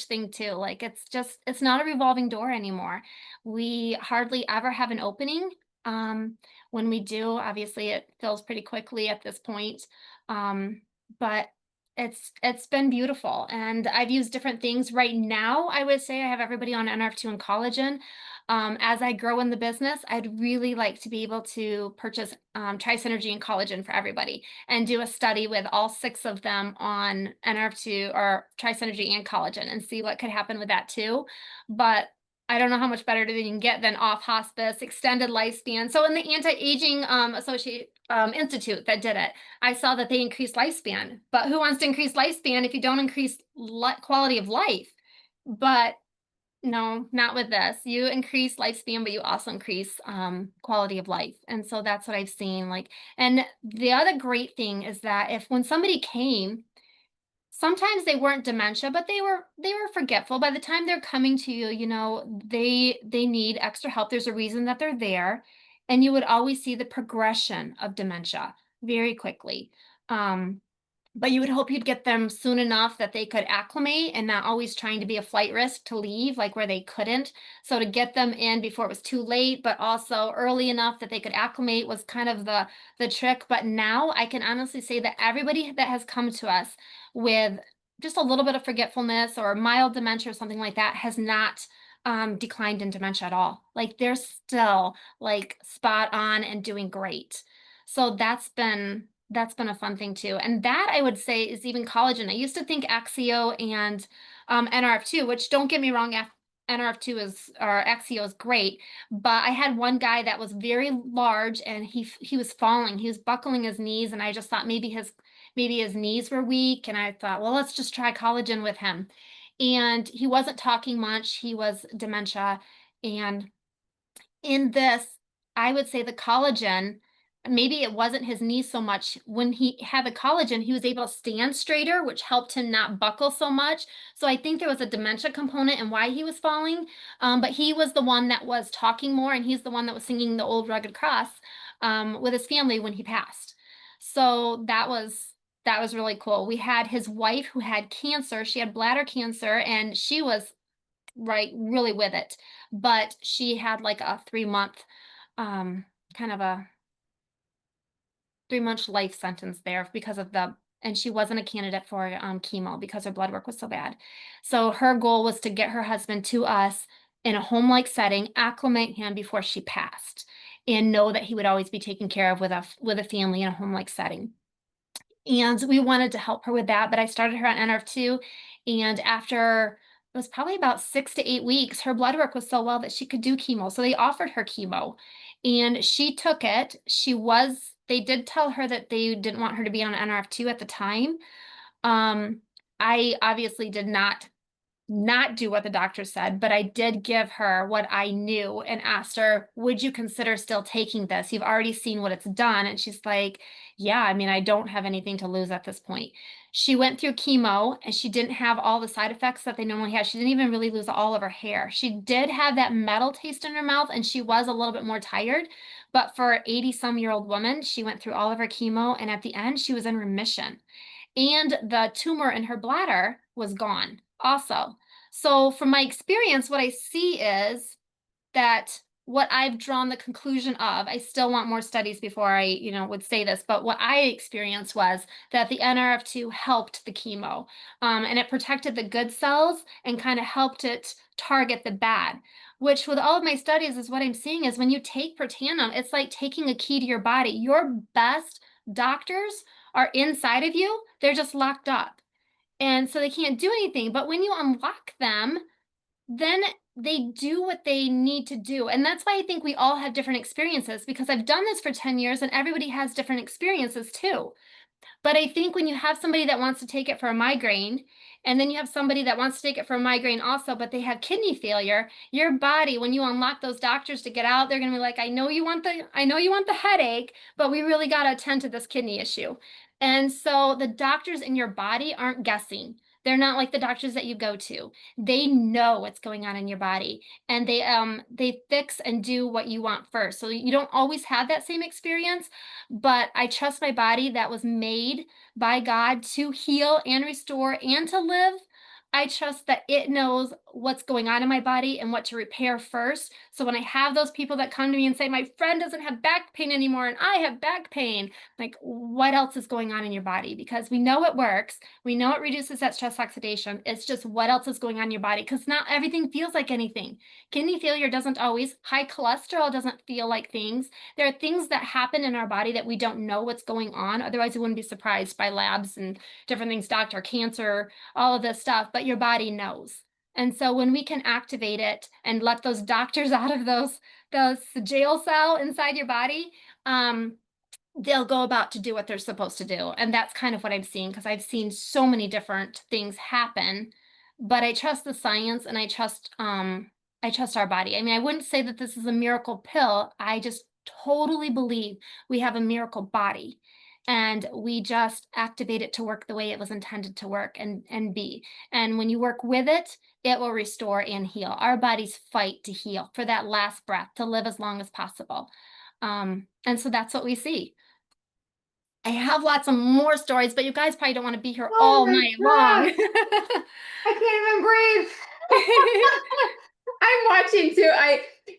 thing too. Like it's not a revolving door anymore. We hardly ever have an opening. When we do, obviously it fills pretty quickly at this point. But it's been beautiful, and I've used different things. Right now, I would say I have everybody on NRF2 and collagen. As I grow in the business, I'd really like to be able to purchase Tri-Synergy and collagen for everybody and do a study with all six of them on NRF2 or Tri-Synergy and collagen and see what could happen with that too. But I don't know how much better they can get than off hospice, extended lifespan. So in the Anti-Aging Associate Institute that did it, I saw that they increased lifespan. But who wants to increase lifespan if you don't increase quality of life? But no, not with this. You increase lifespan, but you also increase quality of life. And so that's what I've seen. Like, and the other great thing is that if when somebody came, Sometimes they weren't dementia, but they were forgetful. By the time they're coming to you, they need extra help. There's a reason that they're there, and you would always see the progression of dementia very quickly. Um, but you would hope you'd get them soon enough that they could acclimate and not always trying to be a flight risk to leave, like where they couldn't. So to get them in before it was too late, but also early enough that they could acclimate was kind of the trick. But now I can honestly say that everybody that has come to us with just a little bit of forgetfulness or mild dementia or something like that has not declined in dementia at all. Like they're still like spot on and doing great. So that's been a fun thing too. And that I would say is even collagen. I used to think Axio and NRF2, which don't get me wrong, NRF2 is or Axio is great, but I had one guy that was very large and he was falling. He was buckling his knees, and I just thought maybe his knees were weak, and I thought, well, let's just try collagen with him. And he wasn't talking much. He was dementia, and in this, I would say the collagen, maybe it wasn't his knees so much. When he had the collagen, he was able to stand straighter, which helped him not buckle so much. So I think there was a dementia component in why he was falling. But he was the one that was talking more, and he's the one that was singing the old rugged cross with his family when he passed. So that was really cool. We had his wife who had cancer. She had bladder cancer, and she was right really with it, but she had like a 3 month um kind of a 3 month life sentence there because of the and she wasn't a candidate for chemo because her blood work was so bad. So her goal was to get her husband to us in a home like setting, acclimate him before she passed, and know that he would always be taken care of with a family in a home like setting. And we wanted to help her with that, but I started her on NRF2, and after it was probably about 6 to 8 weeks, her blood work was so well that she could do chemo. So they offered her chemo, and she took it. They did tell her that they didn't want her to be on NRF2 at the time. Um, I obviously did not do what the doctor said, but I did give her what I knew and asked her, would you consider still taking this? You've already seen what it's done. And she's like, yeah, I mean, I don't have anything to lose at this point. She went through chemo and she didn't have all the side effects that they normally have. She didn't even really lose all of her hair. She did have that metal taste in her mouth and she was a little bit more tired. But for an 80-some-year-old woman, she went through all of her chemo and at the end, she was in remission, and the tumor in her bladder was gone also. So from my experience, what I see is that what I've drawn the conclusion of, I still want more studies before I, would say this, but what I experienced was that the NRF2 helped the chemo, and it protected the good cells and kind of helped it target the bad, which with all of my studies is what I'm seeing is when you take Protanum, it's like taking a key to your body. Your best doctors are inside of you. They're just locked up. And so they can't do anything. But when you unlock them, then they do what they need to do. And that's why I think we all have different experiences because I've done this for 10 years and everybody has different experiences too. But I think when you have somebody that wants to take it for a migraine, and then you have somebody that wants to take it for a migraine also, but they have kidney failure, your body, when you unlock those doctors to get out, they're going to be like, I know you want the headache, but we really got to attend to this kidney issue. And so the doctors in your body aren't guessing. They're not like the doctors that you go to. They know what's going on in your body and they fix and do what you want first. So you don't always have that same experience, but I trust my body that was made by God to heal and restore and to live. I trust that it knows what's going on in my body and what to repair first. So when I have those people that come to me and say, my friend doesn't have back pain anymore and I have back pain, like what else is going on in your body? Because we know it works. We know it reduces that stress oxidation. It's just what else is going on in your body because not everything feels like anything. Kidney failure doesn't always, high cholesterol doesn't feel like things. There are things that happen in our body that we don't know what's going on. Otherwise, we wouldn't be surprised by labs and different things, doctor, cancer, all of this stuff, but your body knows. And so when we can activate it and let those doctors out of those jail cell inside your body, they'll go about to do what they're supposed to do. And that's kind of what I'm seeing because I've seen so many different things happen, but I trust the science and I trust our body. I mean, I wouldn't say that this is a miracle pill. I just totally believe we have a miracle body. and we just activate it to work the way it was intended to work and be. And when you work with it, it will restore and heal. Our bodies fight to heal for that last breath, to live as long as possible. And so that's what we see. I have lots of more stories, but you guys probably don't want to be here Oh all my night long. gosh, I can't even breathe. I'm watching too.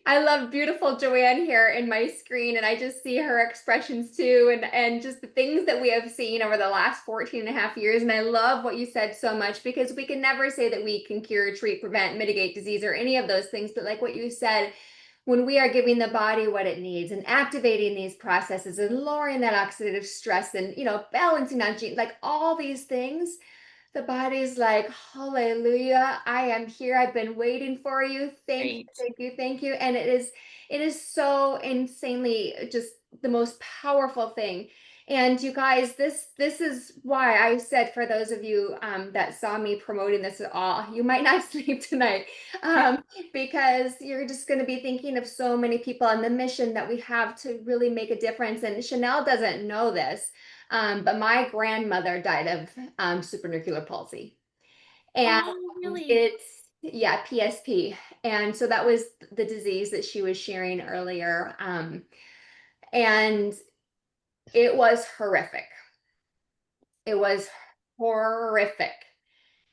I love beautiful Joanne here in my screen, and I just see her expressions too, and just the things that we have seen over the last 14 and a half years. And I love what you said so much, because we can never say that we can cure, treat, prevent, mitigate disease or any of those things. But like what you said, when we are giving the body what it needs and activating these processes and lowering that oxidative stress and balancing on genes, like all these things, the body's like, hallelujah, I am here. I've been waiting for you. Thank you, Great. thank you, thank you. And it is so insanely just the most powerful thing. And you guys, this is why I said, for those of you that saw me promoting this at all, you might not sleep tonight, because you're just going to be thinking of so many people and the mission that we have to really make a difference. And Shanell doesn't know this, but my grandmother died of supranuclear palsy. And Oh, really? it's, yeah, PSP. And so that was the disease that she was sharing earlier. And it was horrific. It was horrific.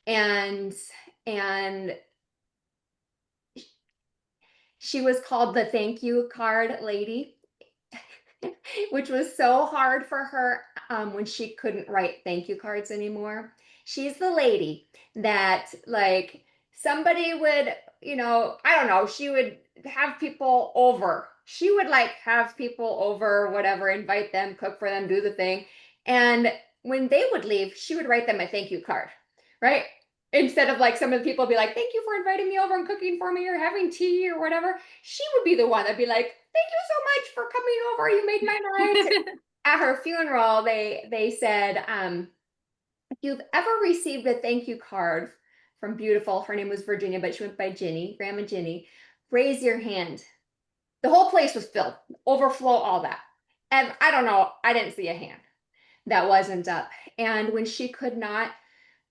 And and she was called the thank you card lady, which was so hard for her when she couldn't write thank you cards anymore. She's the lady that, like, somebody would, I don't know, she would have people over. She would like have people over, whatever, invite them, cook for them, do the thing. And when they would leave, she would write them a thank you card, right? Instead of like some of the people be like, thank you for inviting me over and cooking for me or having tea or whatever. She would be the one that'd be like, thank you so much for coming over. You made my night. At her funeral, they said, if you've ever received a thank you card from beautiful, her name was Virginia, but she went by Ginny, Grandma Ginny, raise your hand. The whole place was filled, overflow, all that. And I don't know, I didn't see a hand that wasn't up. And when she could not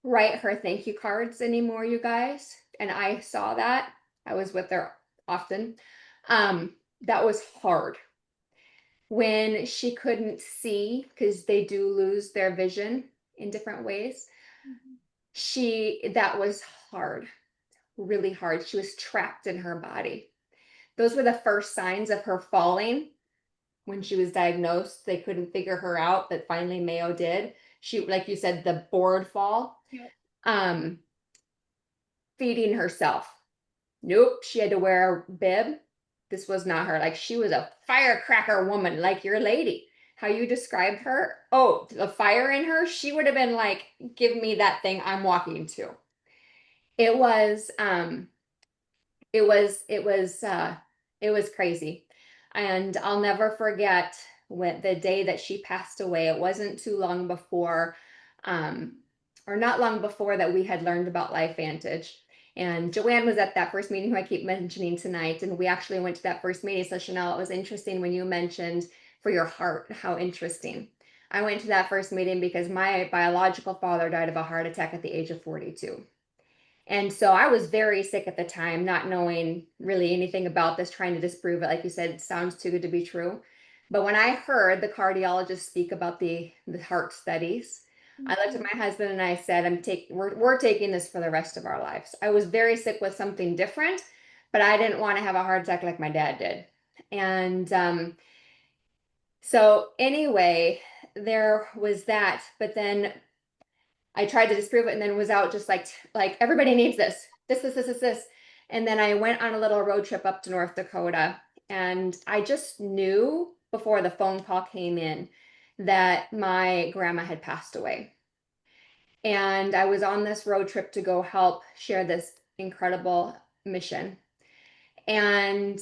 write her thank you cards anymore, you guys, and I saw that, I was with her often. That was hard. When she couldn't see, because they do lose their vision in different ways, that was hard, really hard. She was trapped in her body. Those were the first signs of her falling when she was diagnosed. They couldn't figure her out, but finally Mayo did. She, like you said, the board fall. Yep. Um, Feeding herself. Nope, she had to wear a bib. This was not her. Like, she was a firecracker woman, like your lady. How you described her. Oh, the fire in her, she would have been like, give me that thing I'm walking to. It was it was it was it was crazy. And I'll never forget when the day that she passed away. It wasn't too long before, um or not long before, that we had learned about Life Vantage. And Joanne was at that first meeting, who I keep mentioning tonight, and we actually went to that first meeting. So Shanell, it was interesting when you mentioned for your heart. How interesting. I went to that first meeting because my biological father died of a heart attack at the age of 42. And so I was very sick at the time, not knowing really anything about this, trying to disprove it. Like you said, it sounds too good to be true. But when I heard the cardiologist speak about the heart studies, I looked at Mhm. my husband and I said, we're taking this for the rest of our lives. I was very sick with something different, but I didn't want to have a heart attack like my dad did. And so anyway, there was that. But then I tried to disprove it, and then was out just like everybody needs this. And then I went on a little road trip up to North Dakota, and I just knew before the phone call came in that my grandma had passed away. And I was on this road trip to go help share this incredible mission. And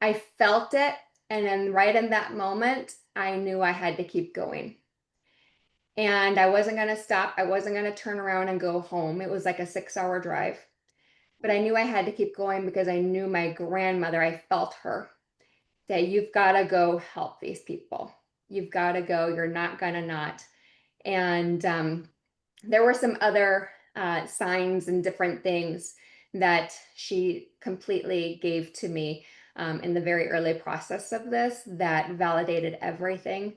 I felt it, and then right in that moment, I knew I had to keep going. And I wasn't going to stop. I wasn't going to turn around and go home. It was like a 6-hour drive. But I knew I had to keep going because I knew my grandmother, I felt her, that you've got to go help these people. You've got to go. You're not gonna not. And there were some other signs and different things that she completely gave to me in the very early process of this that validated everything.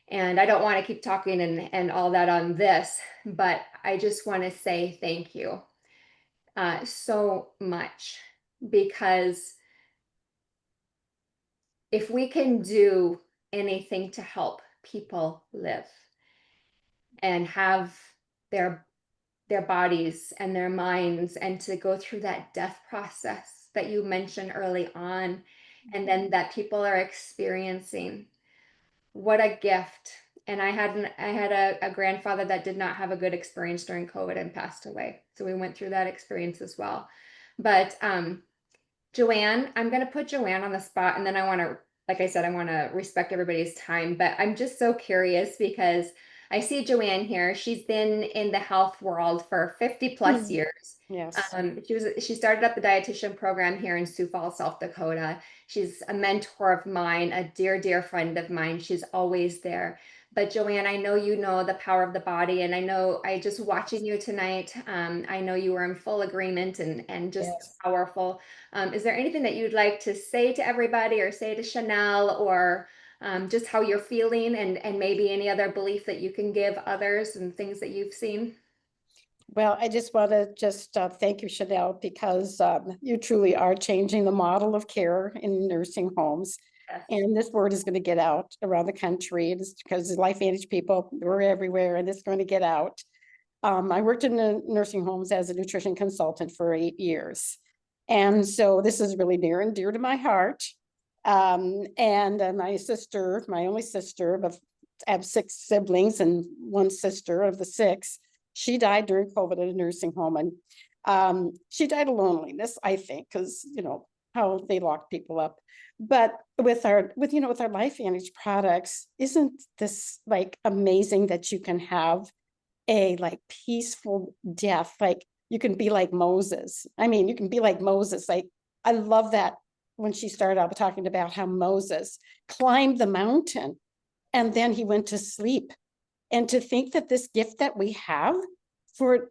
And I don't want to keep talking and all that on this, but I just want to say thank you so much, because if we can do anything to help people live and have their bodies and their minds, and to go through that death process that you mentioned early on, and then that people are experiencing, what a gift. And I had a grandfather that did not have a good experience during COVID and passed away, so we went through that experience as well. But Joanne, I'm going to put Joanne on the spot, and then I want to, like I said, I want to respect everybody's time, but I'm just so curious because I see Joanne here. She's been in the health world for 50 plus Mm. years. Yes. She started up the dietitian program here in Sioux Falls, South Dakota. She's a mentor of mine, a dear, dear friend of mine. She's always there. But Joanne, I know you know the power of the body, and I know I just watching you tonight. I know you were in full agreement and just Yes. powerful. Is there anything that you'd like to say to everybody, or say to Shanell, or just how you're feeling, and maybe any other belief that you can give others and things that you've seen? Well, I just want to just thank you, Shanell, because you truly are changing the model of care in nursing homes. Yes. And this word is going to get out around the country. It's because the LifeVantage people, we're everywhere, and it's going to get out. I worked in the nursing homes as a nutrition consultant for 8 years. And so this is really near and dear to my heart. And my sister, my only sister, but I have 6 siblings and one sister of the 6. She died during COVID in a nursing home. And she died of loneliness, I think, because, how they lock people up. But with our LifeVantage products, isn't this like amazing that you can have a like peaceful death? Like you can be like Moses. I mean, you can be like Moses. Like I love that when she started out talking about how Moses climbed the mountain and then he went to sleep. And to think that this gift that we have for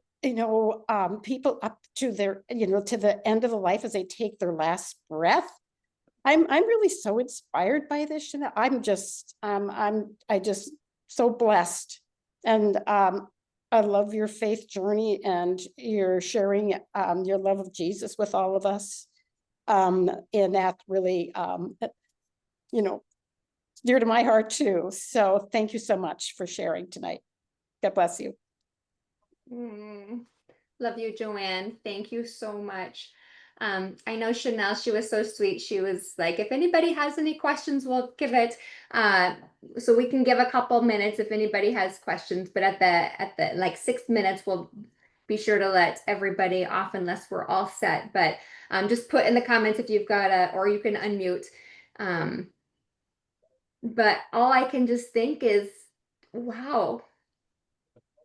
people up to their to the end of the life as they take their last breath, I'm really so inspired by this. I just so blessed. And I love your faith journey, and you're sharing your love of Jesus with all of us. And that really you know dear to my heart too. So thank you so much for sharing tonight. God bless you. Mm. Love you, Joanne. Thank you so much. I know Chanel, she was so sweet. She was like, if anybody has any questions, we'll give it. Uh, so we can give a couple minutes if anybody has questions, but at the like 6 minutes, we'll be sure to let everybody off unless we're all set. But just put in the comments if you've got or you can unmute. Um, but all I can just think is, wow.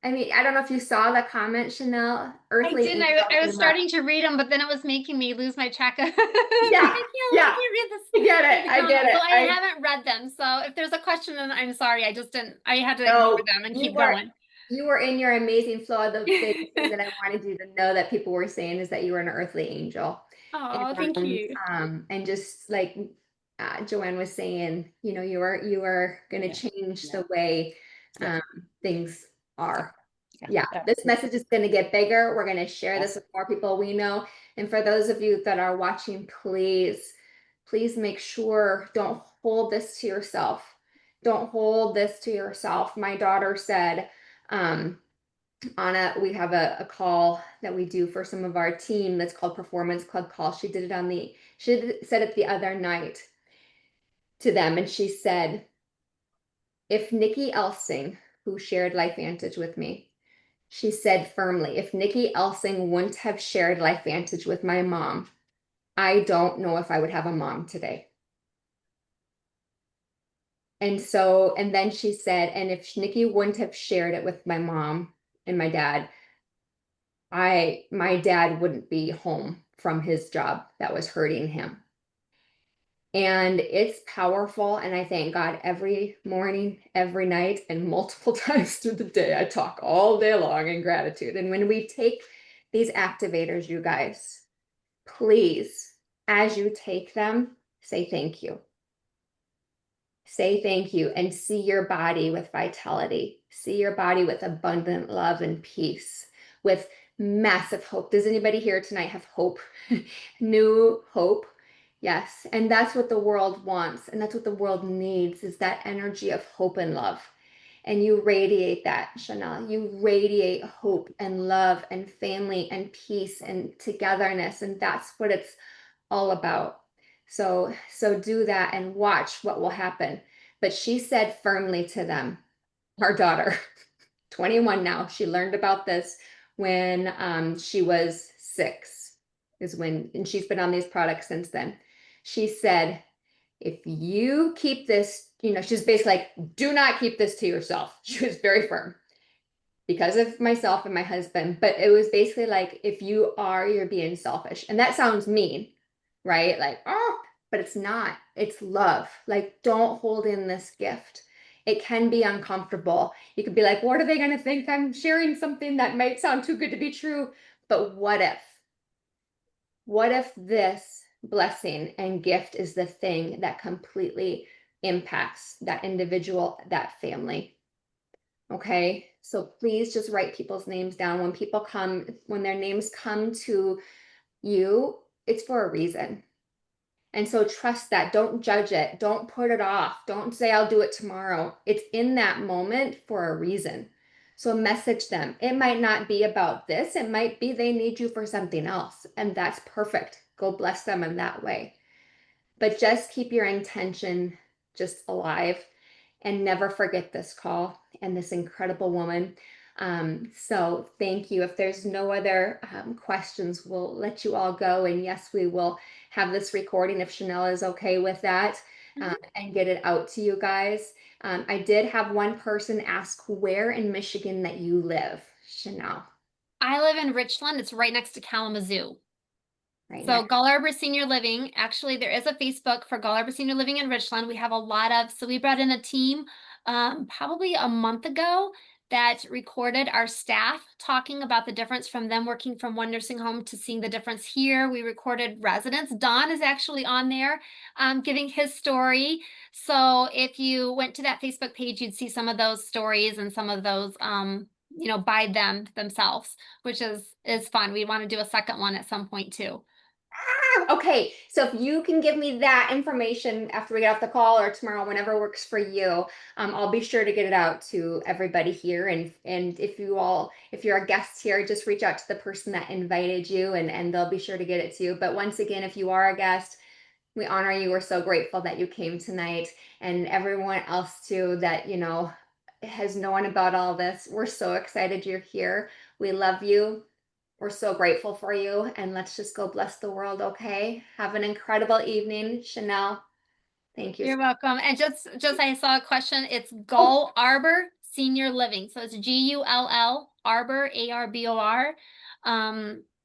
I mean, I don't know if you saw the comment, Chanel. I Earthly didn't. angel I was came up. starting to read them, but then it was making me lose my track of. I Yeah, I yeah, can't read this. I get Read it. the I get comments, so it. I I haven't read them. So if there's a question, then I'm sorry. I just didn't. I had to ignore know them and keep going. you were in your amazing flow. The biggest thing that I wanted you to know that people were saying is that you were an earthly angel. Oh, thank you. And just like Joanne was saying, you are going to Yeah, change yeah, the way yeah, um, things yeah, are. yeah, Yeah, this absolutely. message is going to get bigger. We're going to share this Yes. with more people we know. And for those of you that are watching, please make sure, don't hold this to yourself. Don't hold this to yourself. My daughter said, we have a call that we do for some of our team that's called Performance Club Call. She said it the other night to them, and she said, if Nikki Elsing, who shared LifeVantage with me, she said firmly, if Nikki Elsing wouldn't have shared LifeVantage with my mom, I don't know if I would have a mom today. And then she said, and if Nikki wouldn't have shared it with my mom and my dad, my dad wouldn't be home from his job that was hurting him. And it's powerful. And I thank God every morning, every night, and multiple times through the day. I talk all day long in gratitude. And when we take these activators, you guys, please, as you take them, say thank you. Say thank you and see your body with vitality. See your body with abundant love and peace, with massive hope. Does anybody here tonight have hope? New hope? Yes. And that's what the world wants. And that's what the world needs is that energy of hope and love. And you radiate that, Shanell. You radiate hope and love and family and peace and togetherness. And that's what it's all about. So do that and watch what will happen. But she said firmly to them, our daughter, 21 now, she learned about this when she was 6, is when, and she's been on these products since then. She said, if you keep this, she's basically like, do not keep this to yourself. She was very firm because of myself and my husband. But it was basically like, if you are, you're being selfish. And that sounds mean, right? Like, oh, but it's not. It's love. Like, don't hold in this gift. It can be uncomfortable. You could be like, what are they going to think? I'm sharing something that might sound too good to be true. But what if? What if this blessing and gift is the thing that completely impacts that individual, that family? Okay, so please just write people's names down. When people come, when their names come to you, it's for a reason. And so trust that. Don't judge it. Don't put it off. Don't say, I'll do it tomorrow. It's in that moment for a reason. So message them. It might not be about this. It might be they need you for something else. And that's perfect. Go bless them in that way. But just keep your intention just alive and never forget this call and this incredible woman. So thank you. If there's no other questions, we'll let you all go. And yes, we will have this recording if Shanell is okay with that and get it out to you guys. I did have one person ask where in Michigan that you live, Shanell, I live in Richland. It's right next to Kalamazoo. right So next. Gull Arbor Senior Living, actually there is a Facebook for Gull Arbor Senior Living in Richland. We have a lot of, so we brought in a team probably a month ago that recorded our staff talking about the difference from them working from one nursing home to seeing the difference here. We recorded residents. Don is actually on there giving his story. So if you went to that Facebook page, you'd see some of those stories and some of those by them themselves, which is fun. We want to do a second one at some point too. Okay, so if you can give me that information after we get off the call or tomorrow, whenever works for you, I'll be sure to get it out to everybody here. And if you're a guest here, just reach out to the person that invited you, and they'll be sure to get it to you. But once again, if you are a guest, we honor you. We're so grateful that you came tonight, and everyone else too that has known about all this. We're so excited you're here. We love you. We're so grateful for you, and let's just go bless the world, okay? Have an incredible evening, Shanell. Thank you. You're welcome. And just I saw a question. It's Oh, Gull Arbor Senior Living. So it's Gull Arbor, Arbor,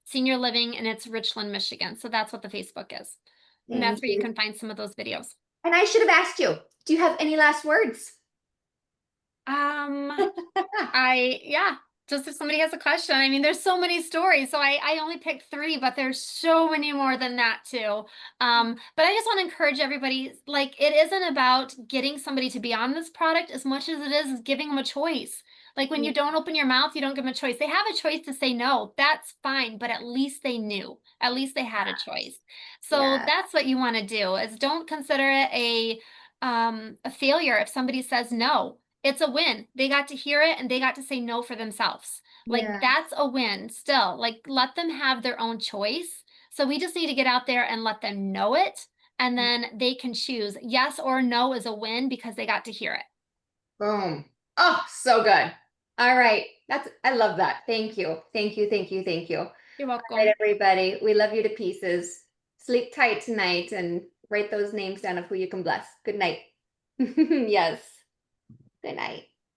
Senior Living, and it's Richland, Michigan. So that's what the Facebook is. And that's thank where you you. can find some of those videos. And I should have asked you, do you have any last words? Um, yeah, just if somebody has a question. I mean, there's so many stories. So I only picked 3, but there's so many more than that too. But I just want to encourage everybody, like it isn't about getting somebody to be on this product as much as it is giving them a choice. Like when Yeah. you don't open your mouth, you don't give them a choice. They have a choice to say no. That's fine, but at least they knew. At least they had a choice. So Yeah. that's what you want to do is don't consider it a failure if somebody says no. It's a win. They got to hear it and they got to say no for themselves. Like Yeah. that's a win still. Like let them have their own choice. So we just need to get out there and let them know it. And then they can choose yes or no is a win because they got to hear it. Boom. Oh, so good. All right. I love that. Thank you. Thank you. Thank you. Thank you. All You're right, welcome. everybody. We love you to pieces. Sleep tight tonight and write those names down of who you can bless. Good night. Yes. Good night.